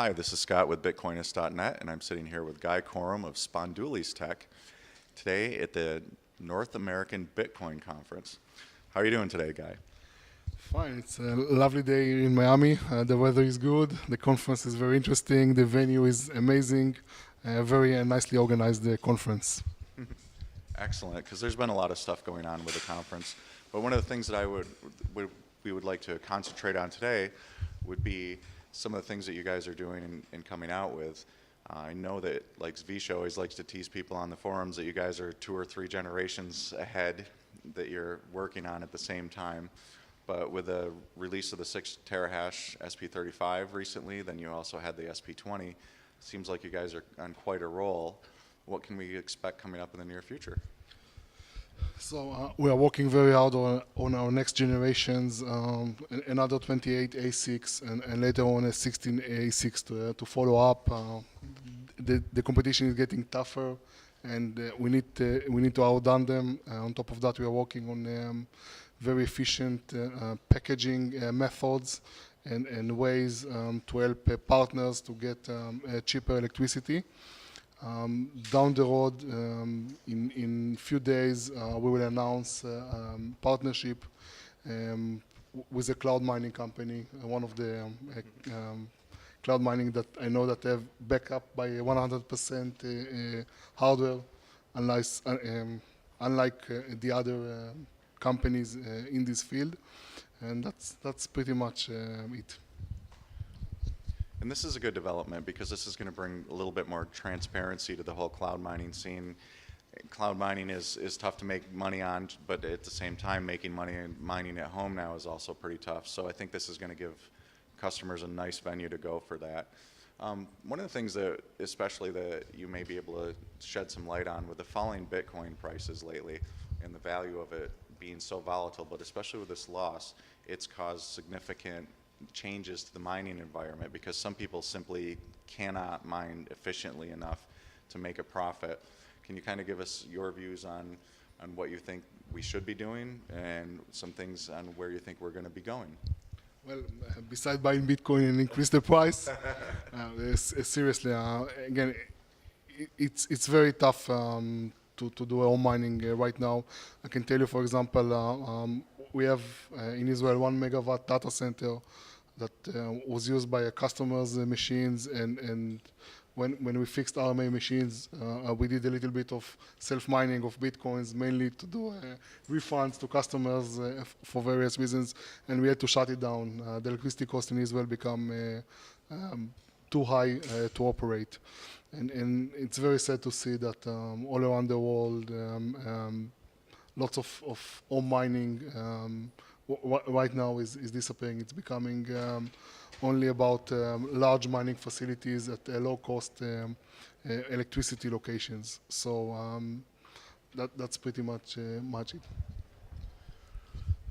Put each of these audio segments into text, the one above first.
Hi, this is Scott with Bitcoinist.net, and I'm sitting here with Guy Corem of Spondoolies Tech today at the North American Bitcoin Conference. How are you doing today, Guy? Fine. It's a lovely day in Miami. The weather is good. The conference is very interesting. The venue is amazing. Very nicely organized conference. Excellent, because there's been a lot of stuff going on with the conference. But one of the things that we would like to concentrate on today would be some of the things that you guys are doing and coming out with. I know that, like Visha always likes to tease people on the forums, that you guys are 2 or 3 generations ahead that you're working on at the same time. But with the release of the 6 terahash SP35 recently, then you also had the SP20. Seems like you guys are on quite a roll. What can we expect coming up in the near future? So we are working very hard on our next generations, another 28 A6 and later on a 16 A6 to follow up. The competition is getting tougher, and we need to outdone them. On top of that, we are working on very efficient packaging methods and ways to help partners to get cheaper electricity. Down the road, in few days, we will announce partnership with a cloud mining company, one of the cloud mining that I know that have backup by 100% hardware, unlike the other companies in this field, and that's pretty much it. And this is a good development because this is going to bring a little bit more transparency to the whole cloud mining scene. Cloud mining is tough to make money on, but at the same time, making money and mining at home now is also pretty tough. So I think this is going to give customers a nice venue to go for that. One of the things that, especially that you may be able to shed some light on with the falling Bitcoin prices lately and the value of it being so volatile, but especially with this loss, it's caused significant changes to the mining environment because some people simply cannot mine efficiently enough to make a profit. Can you kind of give us your views on what you think we should be doing and some things on where you think we're going to be going? Well, besides buying Bitcoin and increase the price, seriously, again, it's very tough to do home mining right now. I can tell you, for example, we have in Israel 1 megawatt data center that was used by a customer's machines, and when we fixed our main machines, we did a little bit of self-mining of Bitcoins, mainly to do refunds to customers for various reasons, and we had to shut it down. The electricity cost in Israel become too high to operate. And it's very sad to see that all around the world, lots of home mining right now is disappearing. It's becoming only about large mining facilities at low cost electricity locations. So that's pretty much it.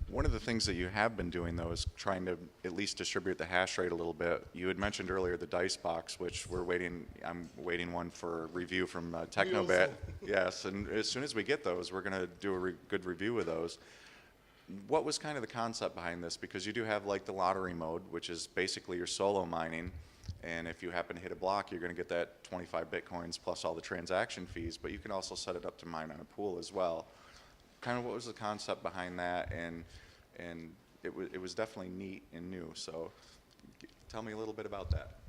One of the things that you have been doing, though, is trying to at least distribute the hash rate a little bit. You had mentioned earlier the dice box, which I'm waiting one for review from Technobit. Yes, and as soon as we get those, we're going to do a good review of those. What was kind of the concept behind this? Because you do have like the lottery mode, which is basically your solo mining, and if you happen to hit a block, you're going to get that 25 Bitcoins plus all the transaction fees, but you can also set it up to mine on a pool as well. Kind of what was the concept behind that, and it was definitely neat and new, so tell me a little bit about that.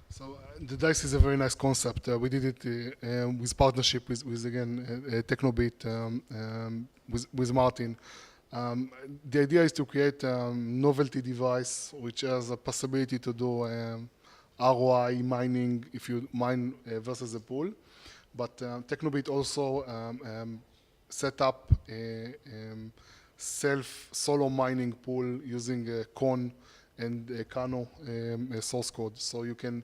So the DICE is a very nice concept. We did it with partnership with again, Technobit, with Martin. The idea is to create a novelty device which has a possibility to do ROI mining if you mine versus a pool. But Technobit also set up a self-solo mining pool using a Con and a Cano source code. So you can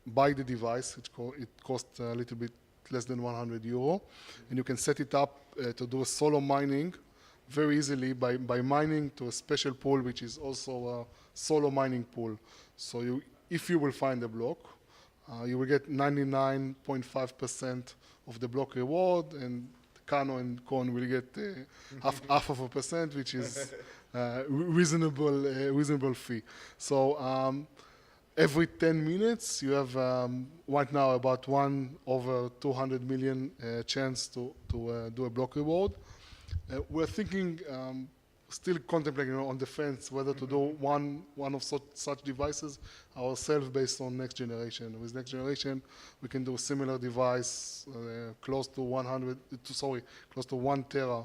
buy the device, it costs a little bit less than €100, and you can set it up to do a solo mining very easily by mining to a special pool, which is also a solo mining pool. So if you will find a block, you will get 99.5% of the block reward, and Cano and Con will get half of a percent, which is reasonable fee. So every 10 minutes, you have right now about 1 over 200 million chance to do a block reward. We're thinking, still contemplating on the fence whether to do one of such devices ourselves based on next generation. With next generation, we can do a similar device close to 1 tera,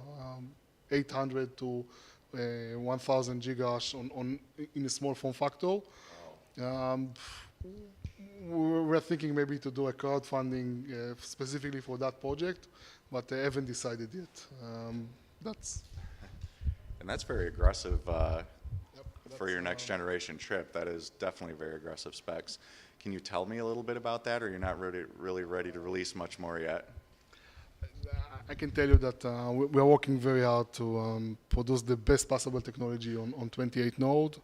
800 to 1,000 gigahash in a small form factor. We're thinking maybe to do a crowdfunding specifically for that project, but I haven't decided yet. That's And that's very aggressive Yep, for your next generation chip. That is definitely very aggressive specs. Can you tell me a little bit about that, or you're not really ready to release much more yet? I can tell you that we are working very hard to produce the best possible technology on 28 node,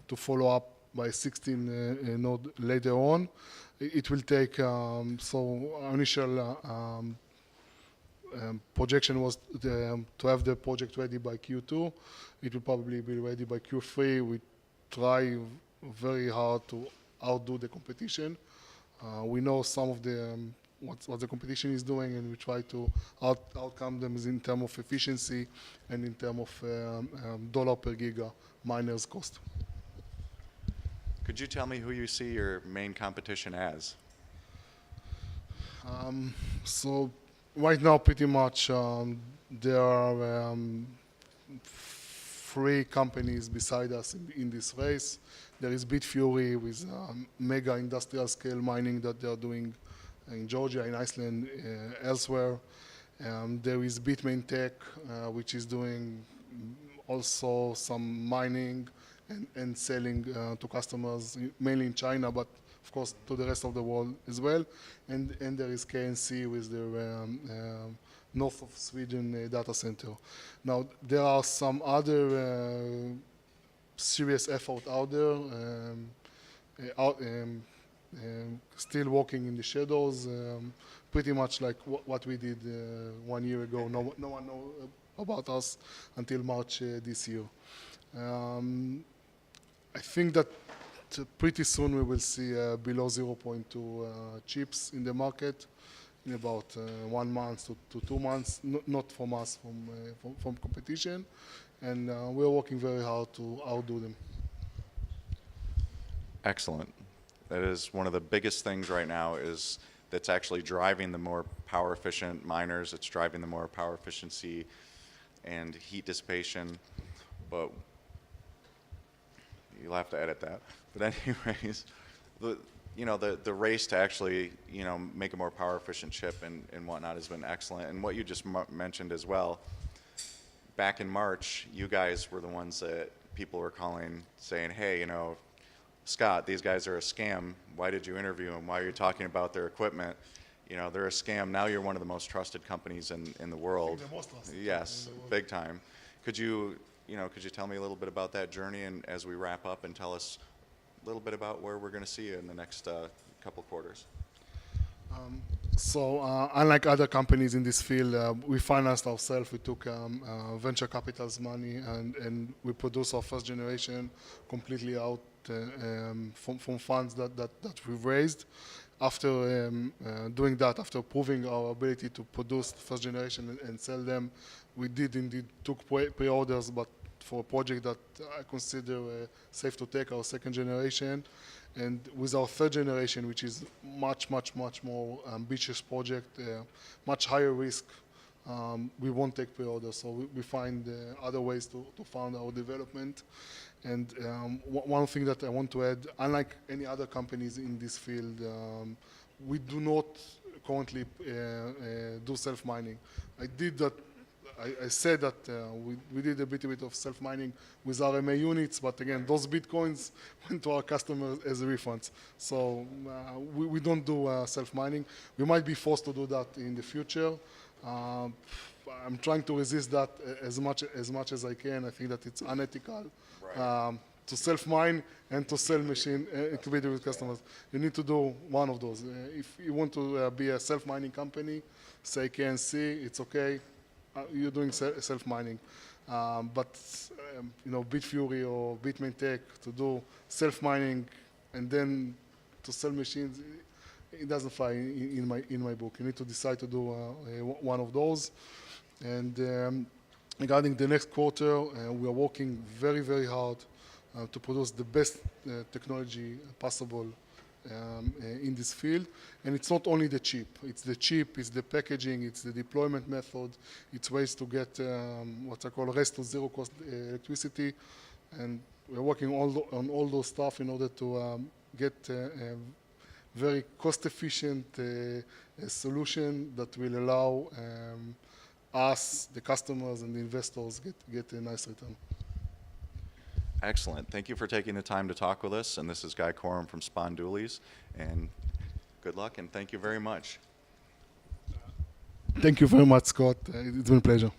to follow up by 16 node later on. It will take, so our initial projection was to have the project ready by Q2. It will probably be ready by Q3. We try very hard to outdo the competition. We know some of the what the competition is doing, and we try to outcome them in terms of efficiency and in terms of dollar per giga miners cost. Could you tell me who you see your main competition as? So right now, pretty much, there are 3 companies beside us in this race. There is Bitfury with mega industrial scale mining that they are doing in Georgia, in Iceland, elsewhere. There is Bitmain Tech, which is doing also some mining and selling to customers, mainly in China, but of course to the rest of the world as well. And there is KNC with their north of Sweden data center. Now, there are some other serious effort out there, still walking in the shadows, pretty much like what we did 1 year ago. No one know about us until March this year. I think that pretty soon we will see below 0.2 chips in the market in about 1 month to 2 months, not from us, from competition. And we're working very hard to outdo them. Excellent. That is one of the biggest things right now is that's actually driving the more power efficient miners. It's driving the more power efficiency and heat dissipation. But you'll have to edit that. But anyways, the race to actually make a more power efficient chip and whatnot has been excellent. And what you just mentioned as well, back in March, you guys were the ones that people were calling saying, hey, Scott, these guys are a scam. Why did you interview them? Why are you talking about their equipment? They're a scam. Now you're one of the most trusted companies in the world. The most trusted. Yes, big time. Could you tell me a little bit about that journey, and as we wrap up, and tell us a little bit about where we're going to see you in the next couple quarters? So unlike other companies in this field, we financed ourselves. We took venture capital's money, and we produced our first generation completely out from funds that we've raised. After doing that, after proving our ability to produce the first generation and sell them, we did indeed took pre-orders, but for a project that I consider safe to take, our second generation. And with our third generation, which is much more ambitious project, much higher risk, we won't take pre-orders. So we find other ways to fund our development. And one thing that I want to add, unlike any other companies in this field, we do not currently do self-mining. I said that we did a bit of self-mining with RMA units, but again, those Bitcoins went to our customers as refunds. So we don't do self-mining. We might be forced to do that in the future. I'm trying to resist that as much as I can. I think that it's unethical to self-mine and to sell machine together with customers. You need to do one of those. If you want to be a self-mining company, say KNC, it's okay. You're doing self-mining. But Bitfury or Bitmain Tech to do self-mining and then to sell machines, it doesn't fly in my book. You need to decide to do one of those. And regarding the next quarter, we are working very, very hard to produce the best technology possible in this field. And it's not only the chip. It's the chip, it's the packaging, it's the deployment method, it's ways to get what I call rest to zero cost electricity. And we're working on all those stuff in order to get a very cost-efficient solution that will allow us, the customers, and the investors get a nice return. Excellent. Thank you for taking the time to talk with us. And this is Guy Corem from Spondoolies. And good luck, and thank you very much. Thank you very much, Scott. It's been a pleasure.